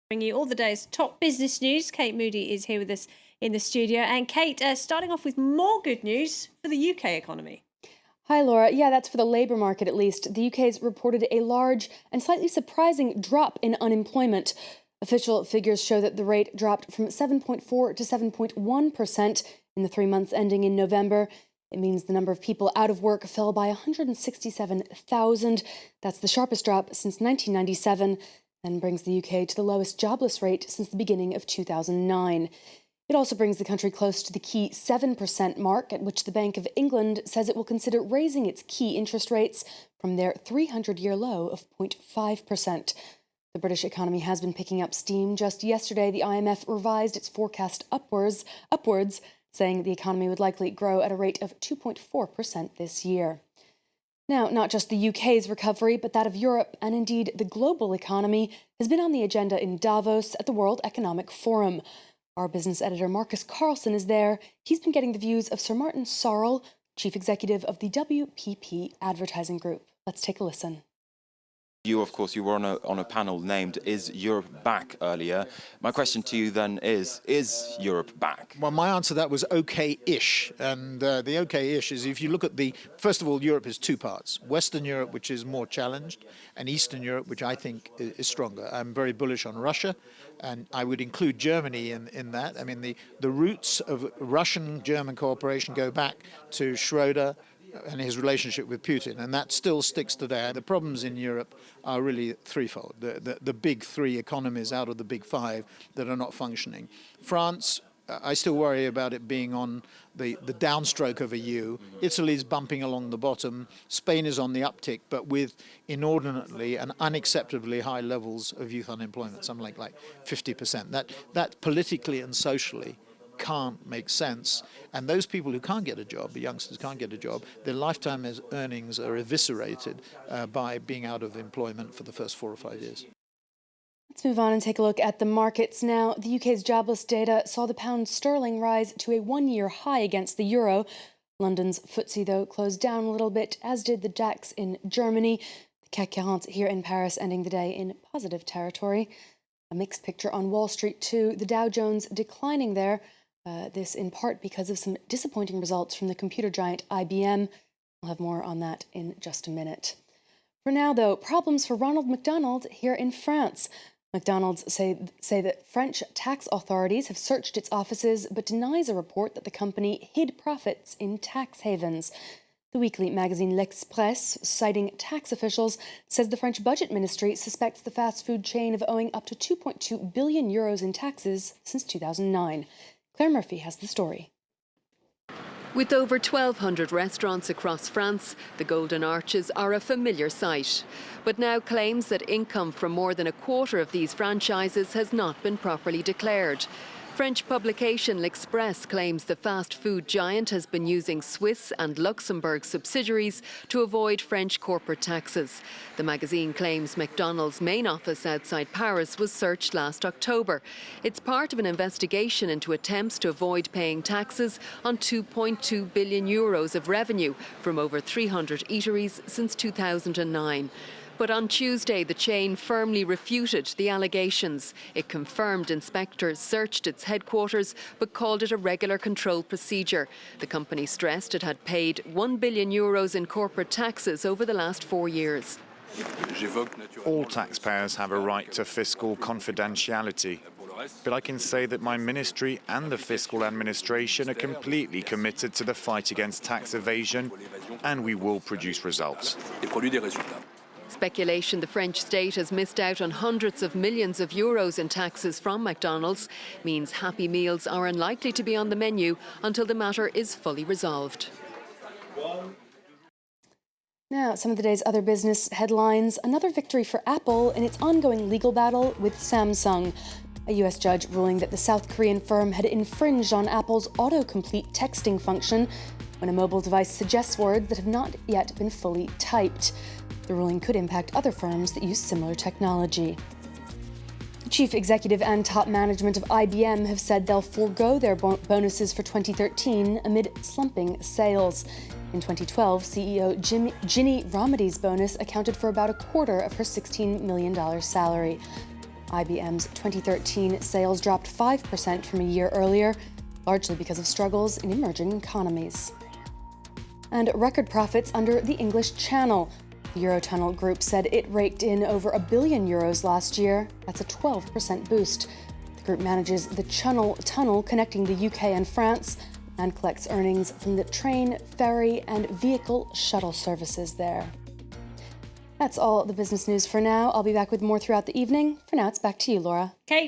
Bring you all the day's top business news. Kate Moody is here with us in the studio. And Kate, starting off with more good news for the UK economy. Hi, Laura. Yeah, that's for the labour market at least. The UK's reported a large and slightly surprising drop in unemployment. Official figures show that the rate dropped from 7.4 to 7.1% in the 3 months ending in November. It means the number of people out of work fell by 167,000. That's the sharpest drop since 1997 and brings the UK to the lowest jobless rate since the beginning of 2009. It also brings the country close to the key 7% mark, at which the Bank of England says it will consider raising its key interest rates from their 300-year low of 0.5%. The British economy has been picking up steam. Just yesterday, the IMF revised its forecast upwards, saying the economy would likely grow at a rate of 2.4% this year. Now, not just the UK's recovery, but that of Europe and indeed the global economy has been on the agenda in Davos at the World Economic Forum. Our business editor Marcus Carlson is there. He's been getting the views of Sir Martin Sorrell, Chief Executive of the WPP Advertising Group. Let's take a listen. You, of course, you were on a panel named Is Europe Back earlier. My question to you then is Europe back? Well, my answer to that was okay-ish. And the okay-ish is if you look at first of all, Europe is two parts. Western Europe, which is more challenged, and Eastern Europe, which I think is stronger. I'm very bullish on Russia, and I would include Germany in that. I mean, the roots of Russian-German cooperation go back to Schroeder and his relationship with Putin, and that still sticks today. The problems in Europe are really threefold. The big three economies out of the big five that are not functioning. France, I still worry about it being on the downstroke of a U. Italy's bumping along the bottom. Spain is on the uptick, but with inordinately and unacceptably high levels of youth unemployment, something like 50%. That politically and socially can't make sense, and those people who can't get a job, the youngsters can't get a job, their lifetime earnings are eviscerated by being out of employment for the first 4 or 5 years. Let's move on and take a look at the markets now. The UK's jobless data saw the pound sterling rise to a one-year high against the euro. London's FTSE, though, closed down a little bit, as did the DAX in Germany. The CAC 40 here in Paris ending the day in positive territory. A mixed picture on Wall Street too. The Dow Jones declining there. This in part because of some disappointing results from the computer giant IBM. We'll have more on that in just a minute. For now, though, problems for Ronald McDonald here in France. McDonald's say that French tax authorities have searched its offices, but denies a report that the company hid profits in tax havens. The weekly magazine L'Express, citing tax officials, says the French budget ministry suspects the fast food chain of owing up to 2.2 billion euros in taxes since 2009. Claire Murphy has the story. With over 1,200 restaurants across France, the Golden Arches are a familiar sight. But now claims that income from more than a quarter of these franchises has not been properly declared. French publication L'Express claims the fast food giant has been using Swiss and Luxembourg subsidiaries to avoid French corporate taxes. The magazine claims McDonald's main office outside Paris was searched last October. It's part of an investigation into attempts to avoid paying taxes on 2.2 billion euros of revenue from over 300 eateries since 2009. But on Tuesday, the chain firmly refuted the allegations. It confirmed inspectors searched its headquarters, but called it a regular control procedure. The company stressed it had paid 1 billion euros in corporate taxes over the last 4 years. All taxpayers have a right to fiscal confidentiality. But I can say that my ministry and the fiscal administration are completely committed to the fight against tax evasion, and we will produce results. Speculation the French state has missed out on hundreds of millions of euros in taxes from McDonald's means Happy Meals are unlikely to be on the menu until the matter is fully resolved. Now, some of the day's other business headlines. Another victory for Apple in its ongoing legal battle with Samsung. A US judge ruling that the South Korean firm had infringed on Apple's autocomplete texting function when a mobile device suggests words that have not yet been fully typed. The ruling could impact other firms that use similar technology. The chief executive and top management of IBM have said they'll forego their bonuses for 2013 amid slumping sales. In 2012, CEO Ginny Rometty's bonus accounted for about a quarter of her $16 million salary. IBM's 2013 sales dropped 5% from a year earlier, largely because of struggles in emerging economies. And record profits under the English Channel. The Eurotunnel Group said it raked in over €1 billion last year. That's a 12% boost. The group manages the tunnel connecting the UK and France and collects earnings from the train, ferry, and vehicle shuttle services there. That's all the business news for now. I'll be back with more throughout the evening. For now, it's back to you, Laura. Kate.